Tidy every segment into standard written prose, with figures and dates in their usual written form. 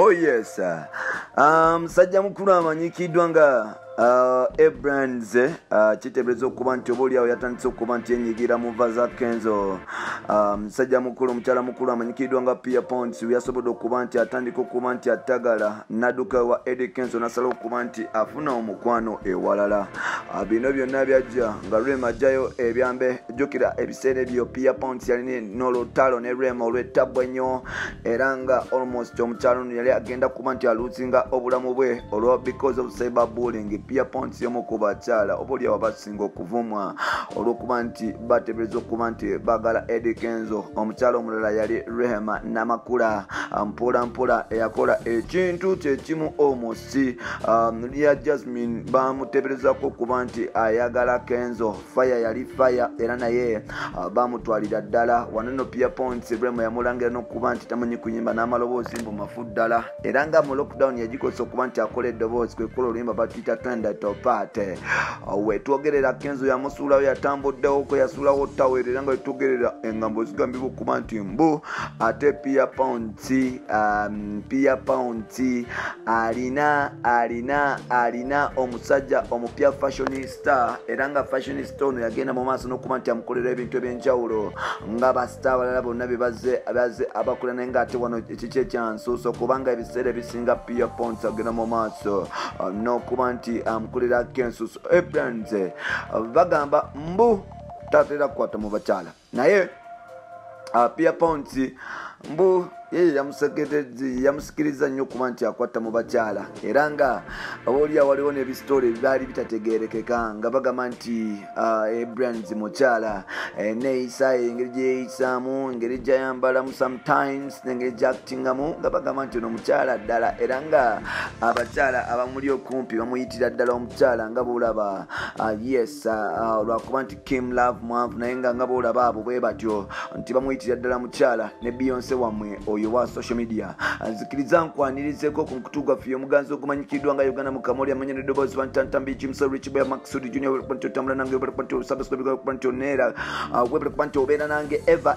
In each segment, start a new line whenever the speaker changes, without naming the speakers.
Oh yes. Musajja mukulu amanyikiddwa nga Brands kiteebereza okuba nti oba oliawo yatandise okuba nti yenyigira mu va za Kenzo. Musajja mukulu omukyala mukulu amanyikiddwa nga Pia Ponds yasobodde okuba nti atandika okuba nti atagala nadduka wa Eddie Kenzo nasala okuba nti afuna omukwano ewalala. Bino byonna byajja nga Rema ajjayo ebyambe jjukira ebiseera ebyo Pia Ponds yalina n'olutalo ne Rema olw'ettabwa ennyo era nga almost omukyala ono yali agenda kuba nti aluzinga obulamu bwe olwa because of cyberbullying. Pia Ponds yomu ku bakyala oba oliawo basinga okuvumwa olw'okuba nti bateebereza okuba nti bagala Eddie Kenzo. Omukyala omulala yali Rehema Namakula. Mpola mpola eyakola ekintu kyekimu almost ya Jasmine bamuteeberezako okuba nti ayagala Kenzo. Fire yali fire era naye bamutwalira ddala. Wanono Pia Ponds Rema yamulangira n'okuba nti tamanyi kuyimba n'amaloboozi mbu mafu ddala era nga mu lockdown yagikosa okuba nti akola eddoboozi kwekula oluyimba batuyita twende topate. Wetwogerera Kenzo yamusuulawo yatambuddewo ko yasuulawo taweri era nga wetwogerera engambo zigambibwa okuba nti mbu ate Pia Ponds alina omusajja omupya fashionista era nga fashionista ono yagenda mu maaso n'okuba nti amukolera ebintu eby'enjawulo nga basita abalala bonna bebaze abakola naye ng'ate wano ekiki ekyansuusa kubanga ebiseera ebisinga Pia Ponds agenda mu maaso n'okuba nti amukolera Kenzo. Brands bagamba mbu tatera kukwata mu bakyala naye Pia Ponds mbu yeye yamusikiriza nnyo okuba nti akwata mu bakyala era nga obaoliawo waliwo n'ebisitole ebibaali bitategeerekeka nga bagamba nti Brands mukyala neeyisa engeri gyeyisaamu engeri gyayambalamu sometimes n'engeri gyactingamu nga bagamba nti ono mukyala ddala era nga abakyala abamuli okumpi bamuyitira ddala omukyala nga boolaba yes lwakuba nti Kim Love mwanvu naye nga boolaba abo bwe batyo nti bamuyitira ddala mukyala ne Beyonce wammwe oyo wa social media. Nzikiriza nkwanirizeeko ku mukutu gwaffe omuganzi ogumanyikiddwa nga Uganda Mukamoli amanya n'eddoboozi bantantambi Jimso Rich Boy Maxud Junior webpanti otambula nange webpanti osabasikobi webpanti onera webpanti obeera nange eva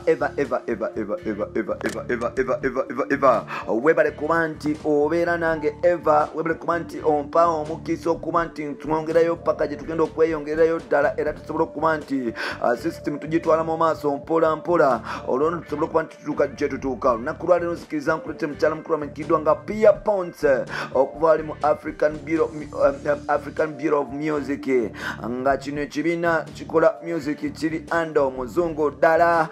webale kuba nti obeera nange eva webale kuba nti ompa omukisa okuba nti twongerayo paka gye tugenda okweyongerayo ddala era tusobola okuba nti system tugitwala mu maaso mpola mpola olwono tusobola okuba nti tutuuka gye tutuuka olunaku lwaleero nzikiriza nkulete mukyala mukulu amanyikiddwa nga Pia Ponds okuva ali mu African Bureau of Music nga kino ekibiina kikola music kiri under omuzungu ddala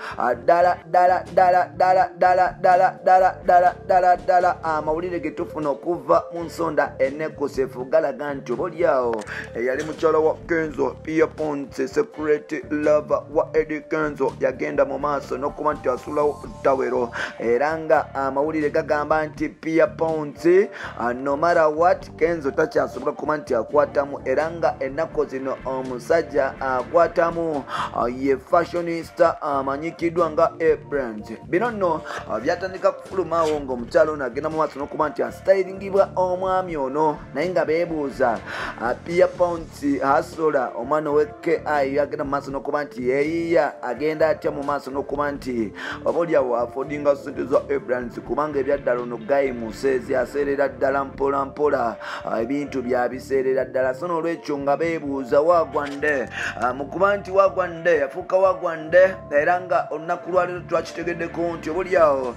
amawulire ge tufuna okuva mu nsonda enekusefu galaga nti obaoliawo eyali mukyala wa Kenzo Pia Ponds security lover wa Eddie Kenzo yagenda mu maaso n'okuba nti asuulawo tawero era nga amawulire gagamba nti Pia Ponds no matter what Kenzo takyasobola kuba nti akwatamu era nga ennaku zino omusajja akwatamu ye fashionista amanyikiddwa nga Brands. Bino nno byatandika kufulumaawo ng'omukyala ono agenda mu maaso n'okuba nti asitayilingibwa omwami ono naye nga beebuuza Pia Ponds asola omwana ow'eki agenda mu maaso n'okuba nti yeeyiya agenda atya mu maaso n'okuba nti obaoliawo afodinga sente za Brands kubanga ebyaddala ono gayimuseezi aseerera ddala mpola mpola ebintu byabiseerera ddala so n'olwekyo nga beebuuza wagwande mu kuba nti wagwande yafuuka wagwande era nga olunaku lwaleero twakitegeddeko nti obaoliawo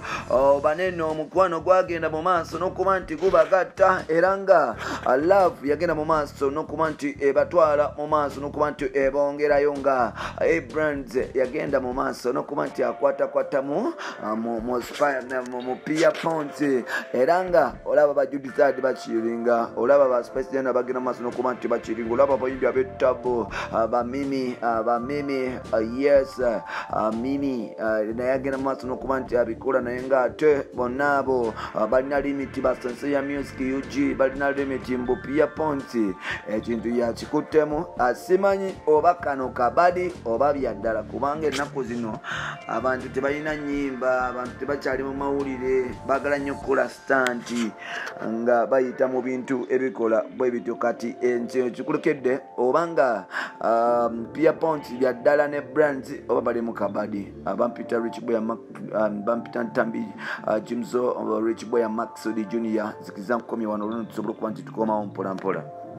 banene omukwano gwagenda mu maaso n'okuba nti gubagatta era nga love yagenda mu maaso n'okuba nti ebatwala mu maaso n'okuba nti ebongerayo nga Brands yagenda mu maaso n'okuba nti akwatakwatamu mu Pia Ponds era nga olaba ba Judith bakiringa olaba ba Spice Jana bagenda maaso n'okuba nti bakiringa olaba abayimbi ab'ettabo Mimi yes Mimi naye agenda maaso n'okuba nti abikola naye nga ate bonna abo balina limiti basense ya music UG balina limiti mbu Pia Ponds ekintu yakikuttemu asimanyi oba kano kabadi oba byaddala kubanga ennaku zino abantu tebalina nnyimba abantu tebakyali mu mawulire baagala nnyo kukola stanti nga bayita mu bintu ebikola bwe bityo kati kikulekedde obanga Pierpont bya ddala ne brands oba bali mu kabadi bampita Rich Boy bampita Ntambiri Jimzo Rich Boy Maxud Junior zikiza nkomye wano olwo tusobola okuba nti tukomawo mpola mpola.